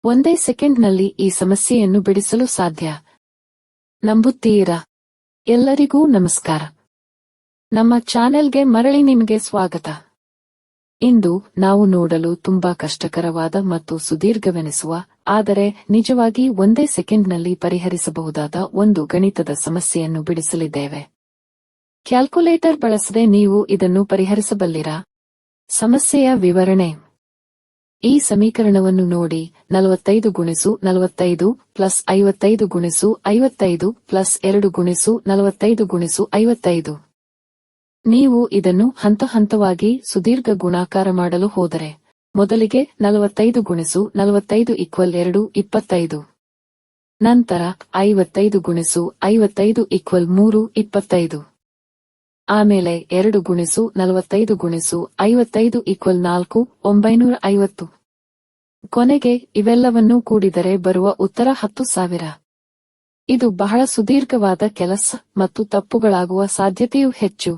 ಒಂದೇ ಸೆಕೆಂಡ್ನಲ್ಲಿ ಈ ಸಮಸ್ಯೆಯನ್ನು ಬಿಡಿಸಲು ಸಾಧ್ಯ. ನಂಬುತ್ತೀರಾ? ಎಲ್ಲರಿಗೂ ನಮಸ್ಕಾರ. ನಮ್ಮ ಚಾನೆಲ್ಗೆ ಮರಳಿ ನಿಮಗೆ ಸ್ವಾಗತ. ಇಂದು ನಾವು ನೋಡಲು ತುಂಬಾ ಕಷ್ಟಕರವಾದ ಮತ್ತು ಸುದೀರ್ಘವೆನಿಸುವ, ಆದರೆ ನಿಜವಾಗಿ ಒಂದೇ ಸೆಕೆಂಡ್ನಲ್ಲಿ ಪರಿಹರಿಸಬಹುದಾದ ಒಂದು ಗಣಿತದ ಸಮಸ್ಯೆಯನ್ನು ಬಿಡಿಸಲಿದ್ದೇವೆ. ಕ್ಯಾಲ್ಕುಲೇಟರ್ ಬಳಸದೆ ನೀವು ಇದನ್ನು ಪರಿಹರಿಸಬಲ್ಲಿರಾ? ಸಮಸ್ಯೆಯ ವಿವರಣೆ. ಈ ಸಮೀಕರಣವನ್ನು ನೋಡಿ. 45 ಗುಣಿಸು 45 ಪ್ಲಸ್ 55 ಗುಣಿಸು 55 ಪ್ಲಸ್ 2 ಗುಣಿಸು 45 ಗುಣಿಸು 55. ನೀವು ಇದನ್ನು ಹಂತ ಹಂತವಾಗಿ ಸುದೀರ್ಘ ಗುಣಾಕಾರ ಮಾಡಲು ಹೋದರೆ, ಮೊದಲಿಗೆ 45 ಗುಣಿಸು 45 = 2 25. ನಂತರ 55 ಗುಣಿಸು 55 = 3 25. ಆಮೇಲೆ 2 ಗುಣಿಸು 45 ಗುಣಿಸು 55 = 4 950. ಕೊನೆಗೆ ಇವೆಲ್ಲವನ್ನೂ ಕೂಡಿದರೆ ಬರುವ ಉತ್ತರ 10,000. ಇದು ಬಹಳ ಸುದೀರ್ಘವಾದ ಕೆಲಸ ಮತ್ತು ತಪ್ಪುಗಳಾಗುವ ಸಾಧ್ಯತೆಯೂ ಹೆಚ್ಚು.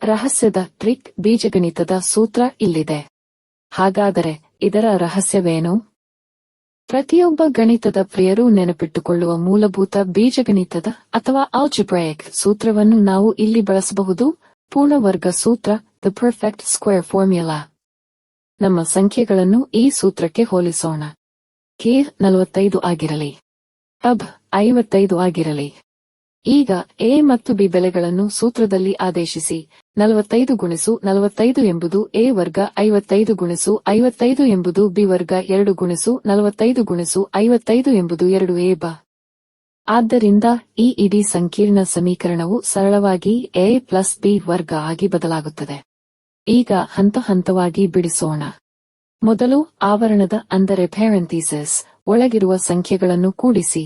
ರಹಸ್ಯದ ಟ್ರಿಕ್ ಬೀಜಗಣಿತದ ಸೂತ್ರ ಇಲ್ಲಿದೆ. ಹಾಗಾದರೆ ಇದರ ರಹಸ್ಯವೇನು? ಪ್ರತಿಯೊಬ್ಬ ಗಣಿತದ ಪ್ರಿಯರೂ ನೆನಪಿಟ್ಟುಕೊಳ್ಳುವ ಮೂಲಭೂತ ಬೀಜಗಣಿತದ ಅಥವಾ ಆಲ್ಜಿಬ್ರಾಯಿಕ್ ಸೂತ್ರವನ್ನು ನಾವು ಇಲ್ಲಿ ಬಳಸಬಹುದು. ಪೂರ್ಣವರ್ಗ ಸೂತ್ರ, ದ ಪರ್ಫೆಕ್ಟ್ ಸ್ಕ್ವೇರ್ ಫಾರ್ಮ್ಯುಲಾ. ನಮ್ಮ ಸಂಖ್ಯೆಗಳನ್ನು ಈ ಸೂತ್ರಕ್ಕೆ ಹೋಲಿಸೋಣ. ಕೆ 45 ಆಗಿರಲಿ, ಅಬ್ 55 ಆಗಿರಲಿ. ಈಗ ಎ ಮತ್ತು ಬಿ ಬೆಲೆಗಳನ್ನು ಸೂತ್ರದಲ್ಲಿ ಆದೇಶಿಸಿ. 45 ಗುಣಿಸು 45 ಎಂಬುದು ಎ ವರ್ಗ, 55 ಗುಣಿಸು 55 ಎಂಬುದು ಬಿ ವರ್ಗ, 2 ಗುಣಿಸು 45 ಗುಣಿಸು 55 ಎಂಬುದು 2a ಬ. ಆದ್ದರಿಂದ ಈ ಇಡೀ ಸಂಕೀರ್ಣ ಸಮೀಕರಣವು ಸರಳವಾಗಿ ಎ ಪ್ಲಸ್ ಬಿ ವರ್ಗ ಆಗಿ ಬದಲಾಗುತ್ತದೆ. ಈಗ ಹಂತ ಹಂತವಾಗಿ ಬಿಡಿಸೋಣ. ಮೊದಲು ಆವರಣದ ಅಂದರೆ ಪ್ಯಾರಂಥಿಸಿಸ್ ಒಳಗಿರುವ ಸಂಖ್ಯೆಗಳನ್ನು ಕೂಡಿಸಿ.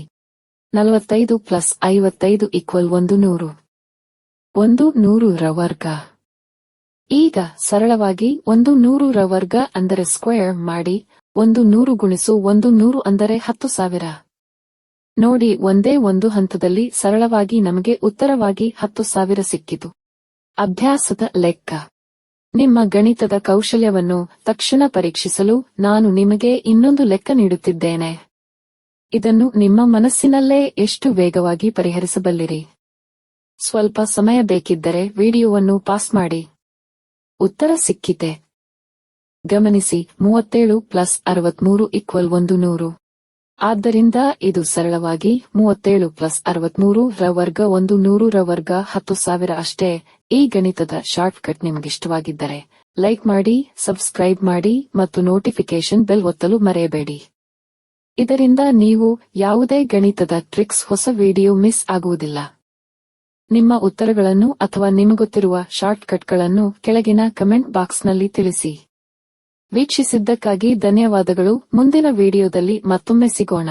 45 ಪ್ಲಸ್ 55 = 100. 100 ರ ವರ್ಗ. ಈಗ ಸರಳವಾಗಿ 100 ರ ವರ್ಗ ಅಂದರೆ ಸ್ಕ್ವೇರ್ ಮಾಡಿ. 100 ಗುಣಿಸು 100 ಅಂದರೆ 10,000. ನೋಡಿ, ಒಂದೇ ಒಂದು ಹಂತದಲ್ಲಿ ಸರಳವಾಗಿ ನಮಗೆ ಉತ್ತರವಾಗಿ 10,000 ಸಿಕ್ಕಿತು. ಅಭ್ಯಾಸದ ಲೆಕ್ಕ. ನಿಮ್ಮ ಗಣಿತದ ಕೌಶಲ್ಯವನ್ನು ತಕ್ಷಣ ಪರೀಕ್ಷಿಸಲು ನಾನು ನಿಮಗೆ ಇನ್ನೊಂದು ಲೆಕ್ಕ ನೀಡುತ್ತಿದ್ದೇನೆ. ಇದನ್ನು ನಿಮ್ಮ ಮನಸ್ಸಿನಲ್ಲೇ ಎಷ್ಟು ವೇಗವಾಗಿ ಪರಿಹರಿಸಬಲ್ಲಿರಿ? ಸ್ವಲ್ಪ ಸಮಯ ಬೇಕಿದ್ದರೆ ವಿಡಿಯೋವನ್ನು ಪಾಸ್ ಮಾಡಿ. ಉತ್ತರ ಸಿಕ್ಕಿತೆ? ಗಮನಿಸಿ, 37 ಪ್ಲಸ್ 63 = 100. ಆದ್ದರಿಂದ ಇದು ಸರಳವಾಗಿ 37 ಪ್ಲಸ್ 63 ರ ವರ್ಗ. 100 ರ ವರ್ಗ 10,000 ಅಷ್ಟೇ. ಈ ಗಣಿತದ ಶಾರ್ಟ್ಕಟ್ ನಿಮಗಿಷ್ಟವಾಗಿದ್ದರೆ ಲೈಕ್ ಮಾಡಿ, ಸಬ್ಸ್ಕ್ರೈಬ್ ಮಾಡಿ ಮತ್ತು ನೋಟಿಫಿಕೇಶನ್ ಬೆಲ್ ಒತ್ತಲು ಮರೆಯಬೇಡಿ. ಇದರಿಂದ ನೀವು ಯಾವುದೇ ಗಣಿತದ ಟ್ರಿಕ್ಸ್ ಹೊಸ ವಿಡಿಯೋ ಮಿಸ್ ಆಗುವುದಿಲ್ಲ. ನಿಮ್ಮ ಉತ್ತರಗಳನ್ನು ಅಥವಾ ನಿಮಗೊತ್ತಿರುವ ಶಾರ್ಟ್ಕಟ್ಗಳನ್ನು ಕೆಳಗಿನ ಕಮೆಂಟ್ ಬಾಕ್ಸ್ನಲ್ಲಿ ತಿಳಿಸಿ. ವೀಕ್ಷಿಸಿದ್ದಕ್ಕಾಗಿ ಧನ್ಯವಾದಗಳು. ಮುಂದಿನ ವಿಡಿಯೋದಲ್ಲಿ ಮತ್ತೊಮ್ಮೆ ಸಿಗೋಣ.